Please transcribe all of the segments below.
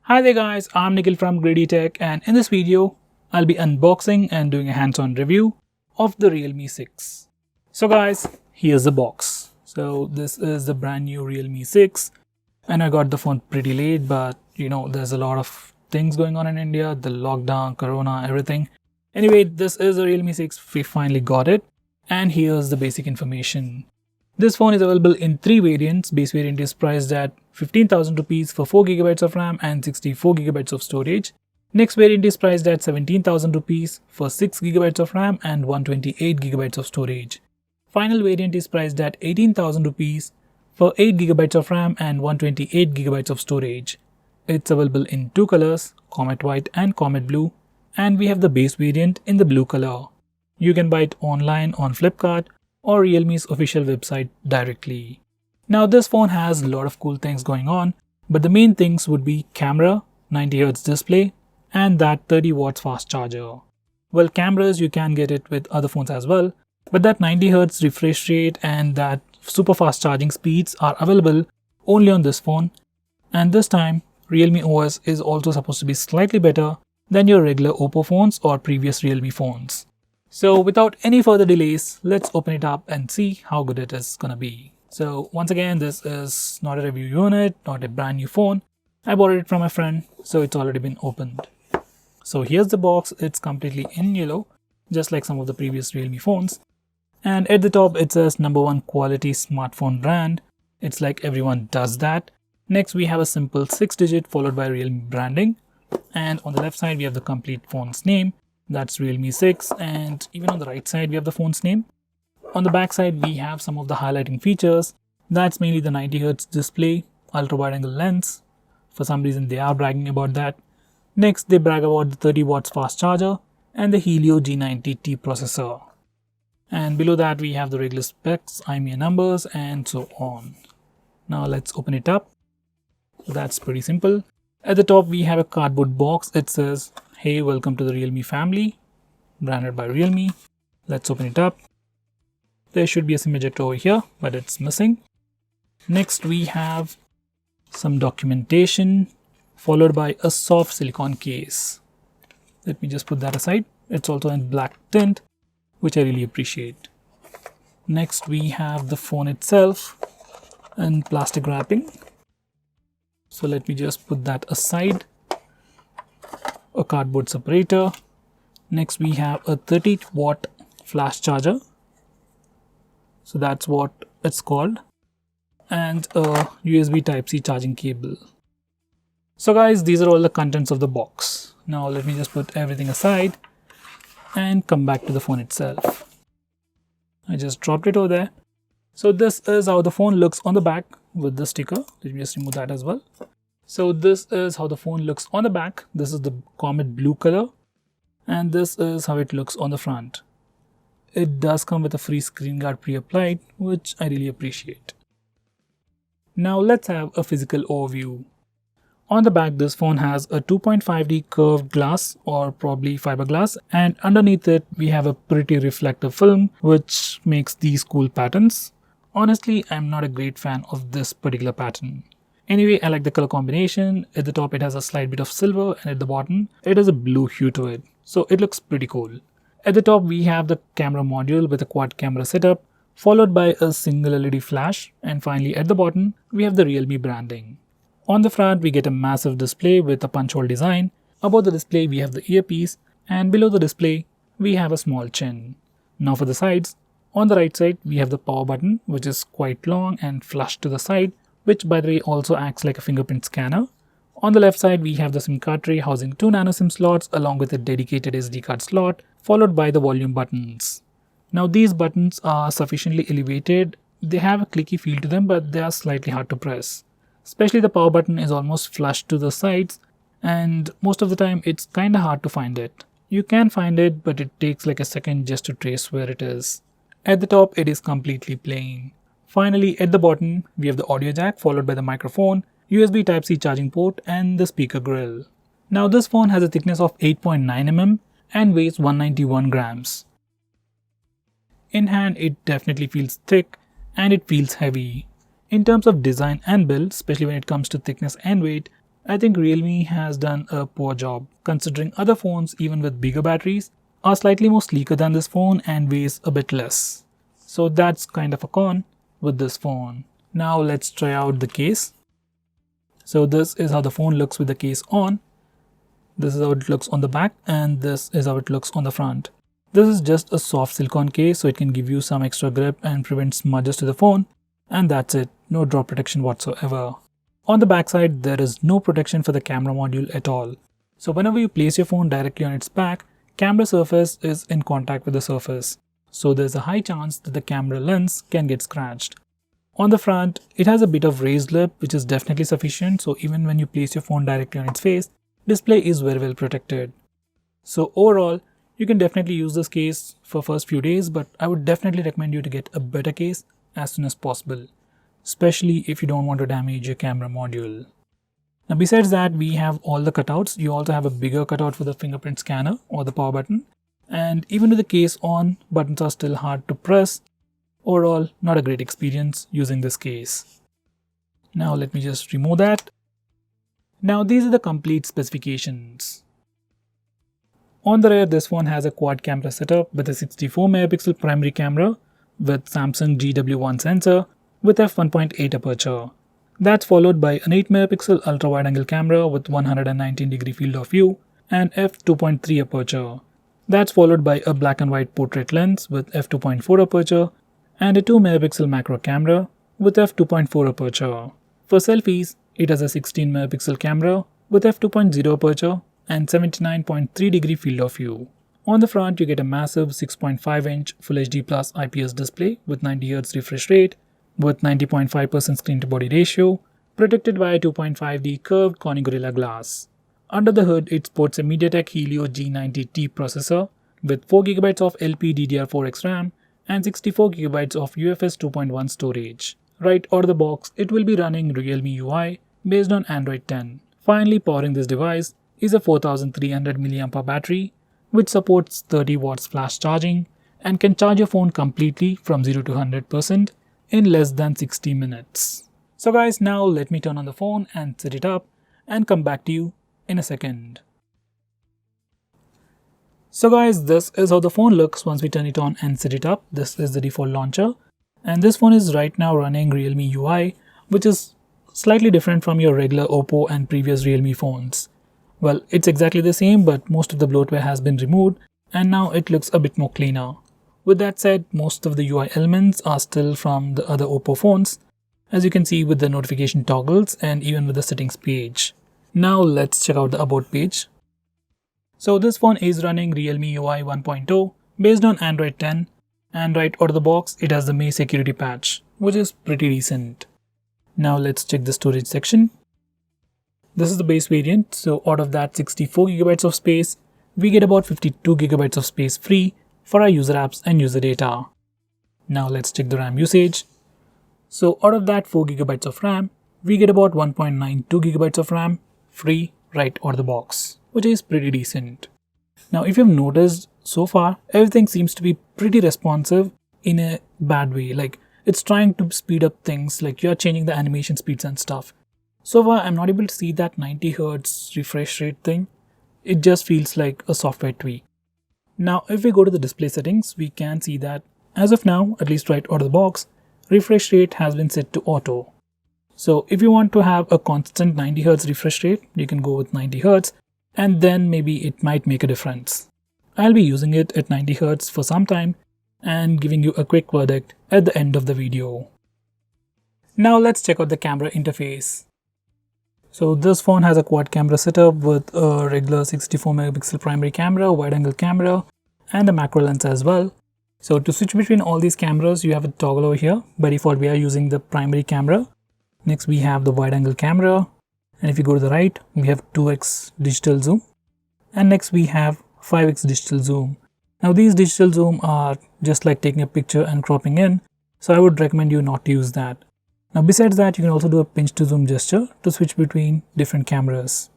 Hi there guys, I'm Nikhil from GreedyTech, and in this video, I'll be unboxing and doing a hands-on review of the Realme 6. So guys, here's the box. So this is the brand new Realme 6 and I got the phone pretty late, but there's a lot of things going on in India, the lockdown, corona, everything. Anyway, this is a Realme 6, we finally got it, and here's the basic information. This phone is available in three variants. Base variant is priced at 15,000 rupees for 4GB of RAM and 64GB of storage. Next variant is priced at 17,000 rupees for 6GB of RAM and 128GB of storage. Final variant is priced at 18,000 rupees for 8GB of RAM and 128GB of storage. It's available in two colors, Comet White and Comet Blue, and we have the base variant in the blue color. You can buy it online on Flipkart or Realme's official website directly. Now this phone has a lot of cool things going on, but the main things would be camera, 90Hz display, and that 30 watts fast charger. Well, cameras you can get it with other phones as well, but that 90Hz refresh rate and that super fast charging speeds are available only on this phone, and this time Realme OS is also supposed to be slightly better than your regular Oppo phones or previous Realme phones. So without any further delays, let's open it up and see how good it is gonna be. So once again, this is not a review unit, not a brand new phone. I borrowed it from a friend, so it's already been opened. So here's the box. It's completely in yellow, just like some of the previous Realme phones. And at the top, it says #1 quality smartphone brand. It's like everyone does that. Next, we have a simple 6-digit followed by Realme branding. And on the left side, we have the complete phone's name. That's Realme 6, and even on the right side we have the phone's name. On the back side we have some of the highlighting features. That's mainly the 90Hz display, ultra wide angle lens. For some reason they are bragging about that. Next they brag about the 30 watts fast charger and the Helio G90T processor. And below that we have the regular specs, IMEI numbers, and so on. Now let's open it up. So that's pretty simple. At the top we have a cardboard box. It says, "Hey, welcome to the Realme family," branded by Realme. Let's open it up. There should be a SIM ejector over here, but it's missing. Next we have some documentation followed by a soft silicone case. Let me just put that aside. It's also in black tint, which I really appreciate. Next we have the phone itself in plastic wrapping. So let me just put that aside. A cardboard separator. Next we have a 30 watt flash charger. So that's what it's called. And a USB Type-C charging cable. So guys, these are all the contents of the box. Now let me just put everything aside and come back to the phone itself. I just dropped it over there. So this is how the phone looks on the back with the sticker. Let me just remove that as well. So this is how the phone looks on the back. This is the Comet Blue color. And this is how it looks on the front. It does come with a free screen guard pre-applied, which I really appreciate. Now let's have a physical overview. On the back, this phone has a 2.5D curved glass or probably fiberglass, and underneath it we have a pretty reflective film which makes these cool patterns. Honestly, I'm not a great fan of this particular pattern. Anyway, I like the color combination. At the top it has a slight bit of silver, and at the bottom it has a blue hue to it. So it looks pretty cool. At the top we have the camera module with a quad camera setup, followed by a single LED flash, and finally at the bottom we have the Realme branding. On the front we get a massive display with a punch hole design. Above the display we have the earpiece, and below the display we have a small chin. Now for the sides, on the right side we have the power button, which is quite long and flush to the side, which by the way also acts like a fingerprint scanner. On the left side we have the SIM card tray housing 2 nano SIM slots along with a dedicated SD card slot, followed by the volume buttons. Now these buttons are sufficiently elevated. They have a clicky feel to them, but they are slightly hard to press. Especially the power button is almost flush to the sides, and most of the time it's kinda hard to find it. You can find it, but it takes like a second just to trace where it is. At the top it is completely plain. Finally, at the bottom we have the audio jack followed by the microphone, USB Type-C charging port, and the speaker grill. Now this phone has a thickness of 8.9 mm and weighs 191 grams. In hand it definitely feels thick and it feels heavy. In terms of design and build, especially when it comes to thickness and weight, I think Realme has done a poor job, considering other phones, even with bigger batteries, are slightly more sleeker than this phone and weighs a bit less. So that's kind of a con with this phone. Now let's try out the case. So this is how the phone looks with the case on. This is how it looks on the back, and this is how it looks on the front. This is just a soft silicone case, so it can give you some extra grip and prevent smudges to the phone, and that's it. No drop protection whatsoever. On the back side, there is no protection for the camera module at all. So whenever you place your phone directly on its back, camera surface is in contact with the surface. So there's a high chance that the camera lens can get scratched. On the front, it has a bit of raised lip, which is definitely sufficient, so even when you place your phone directly on its face, display is very well protected. So overall, you can definitely use this case for first few days, but I would definitely recommend you to get a better case as soon as possible, especially if you don't want to damage your camera module. Now besides that, we have all the cutouts. You also have a bigger cutout for the fingerprint scanner or the power button, and even with the case on, buttons are still hard to press. Overall, not a great experience using this case. Now let me just remove that. Now these are the complete specifications. On the rear, this phone has a quad camera setup with a 64 megapixel primary camera with Samsung GW1 sensor with f1.8 aperture. That's followed by an 8 megapixel ultra wide angle camera with 119 degree field of view and f2.3 aperture. That's followed by a black and white portrait lens with f2.4 aperture and a 2 megapixel macro camera with f2.4 aperture. For selfies, it has a 16 megapixel camera with f2.0 aperture and 79.3 degree field of view. On the front, you get a massive 6.5-inch Full HD Plus IPS display with 90Hz refresh rate with 90.5% screen to body ratio, protected by a 2.5D curved Corning Gorilla Glass. Under the hood, it sports a MediaTek Helio G90T processor with 4GB of LPDDR4X RAM and 64GB of UFS 2.1 storage. Right out of the box, it will be running Realme UI based on Android 10. Finally, powering this device is a 4300 mAh battery, which supports 30 watts flash charging and can charge your phone completely from 0 to 100% in less than 60 minutes. So guys, now let me turn on the phone and set it up and come back to you in a second. So guys, this is how the phone looks once we turn it on and set it up. This is the default launcher, and this phone is right now running Realme UI, which is slightly different from your regular Oppo and previous Realme phones. Well, it's exactly the same, but most of the bloatware has been removed and now it looks a bit more cleaner. With that said, most of the UI elements are still from the other Oppo phones, as you can see with the notification toggles and even with the settings page. Now let's check out the about page. So this phone is running Realme UI 1.0 based on Android 10, and right out of the box it has the May security patch, which is pretty decent. Now let's check the storage section. This is the base variant, so out of that 64GB of space, we get about 52GB of space free for our user apps and user data. Now let's check the RAM usage. So out of that 4GB of RAM, we get about 1.92GB of RAM free right out of the box, which is pretty decent. Now if you've noticed, so far everything seems to be pretty responsive in a bad way, like it's trying to speed up things, like you're changing the animation speeds and stuff. So far I'm not able to see that 90Hz refresh rate thing. It just feels like a software tweak. Now if we go to the display settings, we can see that as of now, at least right out of the box, refresh rate has been set to auto. So if you want to have a constant 90Hz refresh rate, you can go with 90Hz, and then maybe it might make a difference. I'll be using it at 90Hz for some time and giving you a quick verdict at the end of the video. Now let's check out the camera interface. So this phone has a quad camera setup with a regular 64 megapixel primary camera, wide angle camera, and a macro lens as well. So to switch between all these cameras, you have a toggle over here. By default, we are using the primary camera. Next, we have the wide angle camera. And if you go to the right, we have 2x digital zoom. And next we have 5x digital zoom. Now these digital zoom are just like taking a picture and cropping in. So I would recommend you not to use that. Now besides that, you can also do a pinch to zoom gesture to switch between different cameras.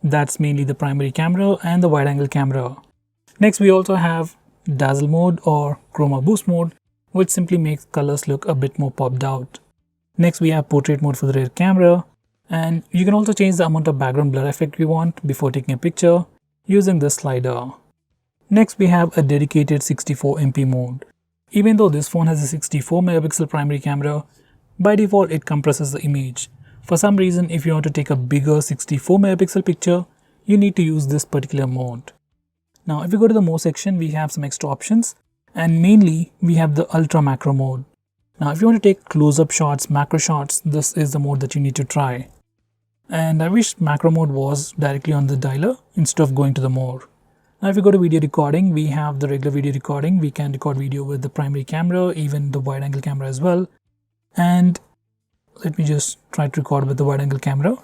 That's mainly the primary camera and the wide angle camera. Next we also have dazzle mode or chroma boost mode, which simply makes colors look a bit more popped out. Next we have portrait mode for the rear camera, And you can also change the amount of background blur effect we want before taking a picture using this slider. Next, we have a dedicated 64 MP mode. Even though this phone has a 64 megapixel primary camera, by default it compresses the image. For some reason, if you want to take a bigger 64 megapixel picture, you need to use this particular mode. Now, if you go to the more section, we have some extra options, and mainly we have the ultra macro mode. Now, if you want to take close-up shots, macro shots, this is the mode that you need to try. And I wish macro mode was directly on the dialer instead of going to the more. Now, if you go to video recording, we have the regular video recording. We can record video with the primary camera, even the wide angle camera as well. And let me just try to record with the wide angle camera.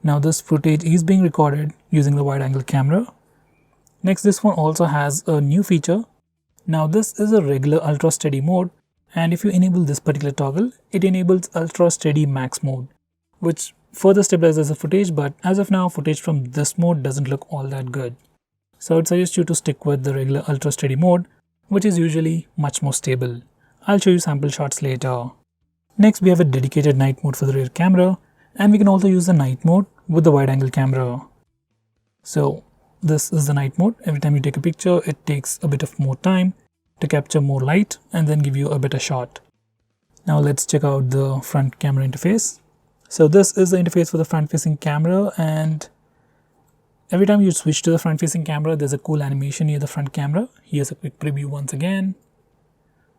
Now this footage is being recorded using the wide angle camera. Next, this phone also has a new feature. Now this is a regular ultra steady mode, and if you enable this particular toggle, it enables ultra steady max mode, which further stabilizes the footage, but as of now, footage from this mode doesn't look all that good. So I'd suggest you to stick with the regular ultra steady mode, which is usually much more stable. I'll show you sample shots later. Next, we have a dedicated night mode for the rear camera, and we can also use the night mode with the wide angle camera. So this is the night mode. Every time you take a picture, it takes a bit of more time to capture more light and then give you a better shot. Now let's check out the front camera interface. So this is the interface for the front facing camera, and every time you switch to the front facing camera, there's a cool animation near the front camera. Here's a quick preview once again.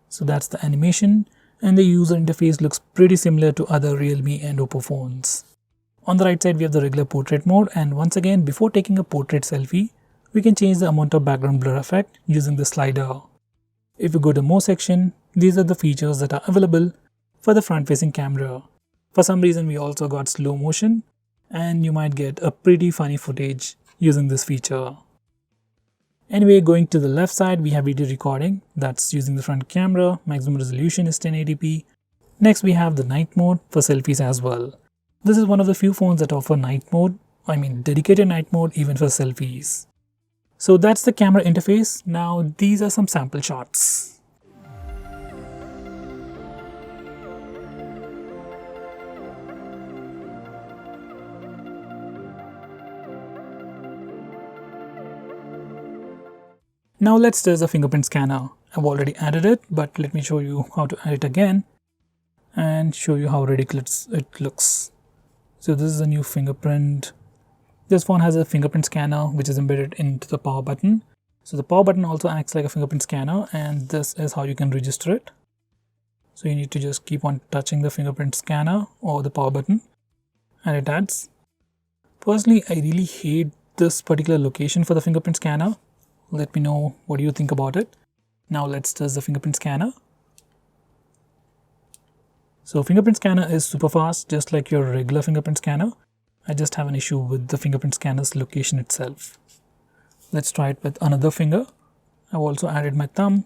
So that's the animation, and the user interface looks pretty similar to other Realme and Oppo phones. On the right side, we have the regular portrait mode, and once again, before taking a portrait selfie, we can change the amount of background blur effect using the slider. If you go to more section, these are the features that are available for the front facing camera. For some reason, we also got slow motion, and you might get a pretty funny footage using this feature. Anyway, going to the left side, we have video recording. That's using the front camera. Maximum resolution is 1080p. Next, we have the night mode for selfies as well. This is one of the few phones that offer night mode, dedicated night mode even for selfies. So that's the camera interface. Now, these are some sample shots. Now let's test the fingerprint scanner. I've already added it, but let me show you how to add it again and show you how ridiculous it looks. So this is a new fingerprint. This phone has a fingerprint scanner which is embedded into the power button. So the power button also acts like a fingerprint scanner, and this is how you can register it. So you need to just keep on touching the fingerprint scanner or the power button and it adds. Personally, I really hate this particular location for the fingerprint scanner. Let me know what you think about it. Now let's test the fingerprint scanner. So fingerprint scanner is super fast, just like your regular fingerprint scanner. I just have an issue with the fingerprint scanner's location itself. Let's try it with another finger. I've also added my thumb.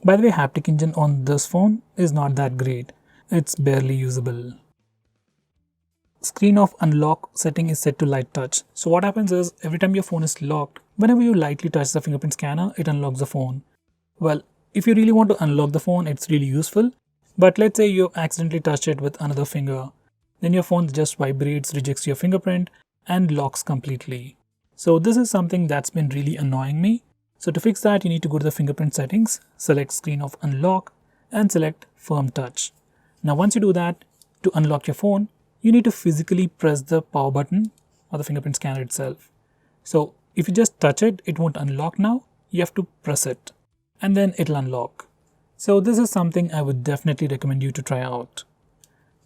By the way, haptic engine on this phone is not that great. It's barely usable. Screen of unlock setting is set to light touch. So what happens is, every time your phone is locked, whenever you lightly touch the fingerprint scanner, it unlocks the phone. Well, if you really want to unlock the phone, it's really useful. But let's say you accidentally touched it with another finger. Then your phone just vibrates, rejects your fingerprint, and locks completely. So this is something that's been really annoying me. So to fix that, you need to go to the fingerprint settings, select screen of unlock, and select firm touch. Now once you do that, to unlock your phone, you need to physically press the power button or the fingerprint scanner itself. So if you just touch it, it won't unlock now. You have to press it and then it'll unlock. So this is something I would definitely recommend you to try out.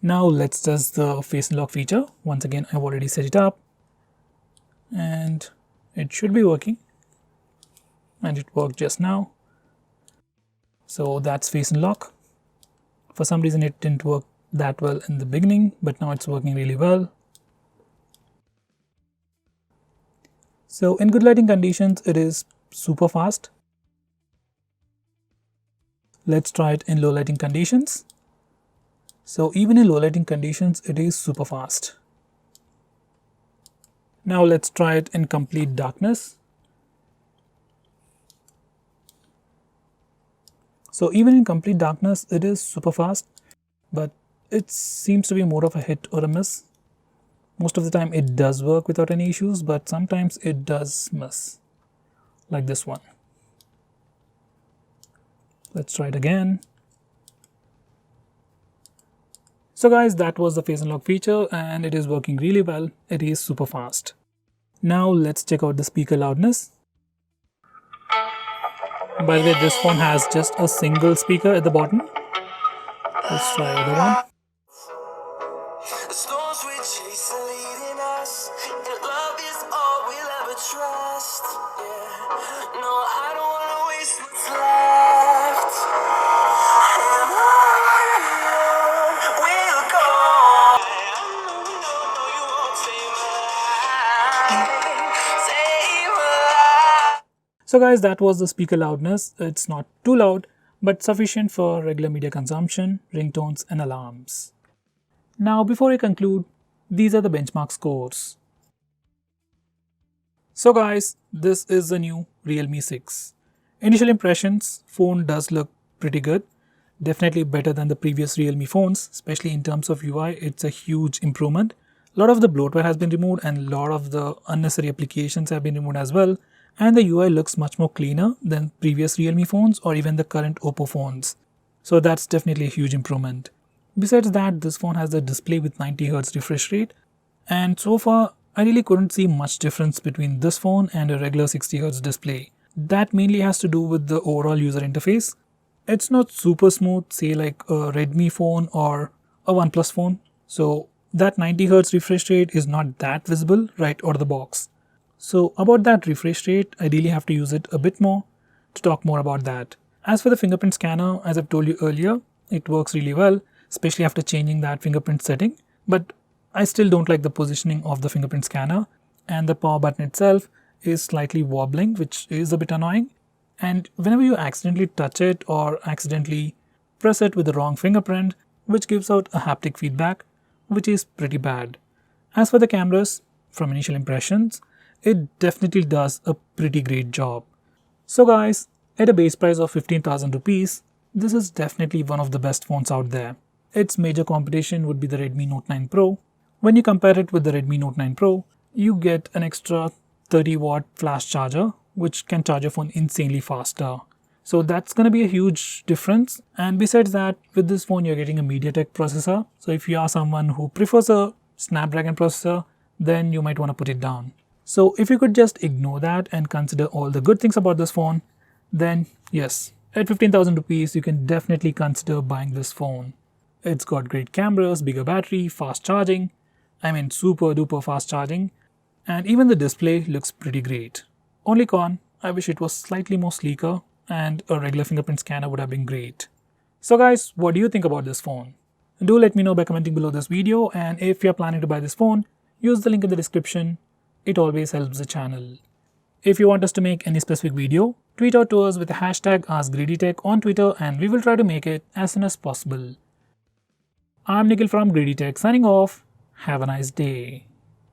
Now let's test the face unlock feature. Once again, I've already set it up and it should be working, and it worked just now. So that's face unlock. For some reason it didn't work that well in the beginning, but now it's working really well. So in good lighting conditions, it is super fast. Let's try it in low lighting conditions. So even in low lighting conditions, it is super fast. Now let's try it in complete darkness. So even in complete darkness, it is super fast. But it seems to be more of a hit or a miss. Most of the time it does work without any issues, but sometimes it does miss, like this one. Let's try it again. So guys, that was the face unlock feature and it is working really well. It is super fast. Now let's check out the speaker loudness. By the way, this phone has just a single speaker at the bottom. Let's try the other one. The storms we chase are leading us, and love is all we'll ever trust. Yeah, no, I don't wanna waste what's left. And on we'll go. I know you won't save my life, save my life. So guys, that was the speaker loudness. It's not too loud, but sufficient for regular media consumption, ringtones and alarms. Now before I conclude, these are the benchmark scores. So guys, this is the new Realme 6. Initial impressions, phone does look pretty good. Definitely better than the previous Realme phones, especially in terms of UI, it's a huge improvement. A lot of the bloatware has been removed and a lot of the unnecessary applications have been removed as well. And the UI looks much more cleaner than previous Realme phones or even the current Oppo phones. So that's definitely a huge improvement. Besides that, this phone has a display with 90Hz refresh rate, and so far I really couldn't see much difference between this phone and a regular 60Hz display. That mainly has to do with the overall user interface. It's not super smooth, say like a Redmi phone or a OnePlus phone, so that 90Hz refresh rate is not that visible right out of the box. So about that refresh rate, I really have to use it a bit more to talk more about that. As for the fingerprint scanner, as I've told you earlier, it works really well, especially after changing that fingerprint setting, but I still don't like the positioning of the fingerprint scanner, and the power button itself is slightly wobbling, which is a bit annoying. And whenever you accidentally touch it or accidentally press it with the wrong fingerprint, which gives out a haptic feedback, which is pretty bad. As for the cameras, from initial impressions, it definitely does a pretty great job. So guys, at a base price of 15,000 rupees, this is definitely one of the best phones out there. Its major competition would be the Redmi Note 9 Pro. When you compare it with the Redmi Note 9 Pro, you get an extra 30-watt flash charger, which can charge your phone insanely faster. So that's going to be a huge difference. And besides that, with this phone, you're getting a MediaTek processor. So if you are someone who prefers a Snapdragon processor, then you might want to put it down. So if you could just ignore that and consider all the good things about this phone, then yes, at 15,000 rupees, you can definitely consider buying this phone. It's got great cameras, bigger battery, fast charging. I mean super duper fast charging. And even the display looks pretty great. Only con, I wish it was slightly more sleeker and a regular fingerprint scanner would have been great. So guys, what do you think about this phone? Do let me know by commenting below this video, and if you're planning to buy this phone, use the link in the description. It always helps the channel. If you want us to make any specific video, tweet out to us with the hashtag AskGreedyTech on Twitter and we will try to make it as soon as possible. I'm Nikhil from GreedyTech signing off. Have a nice day.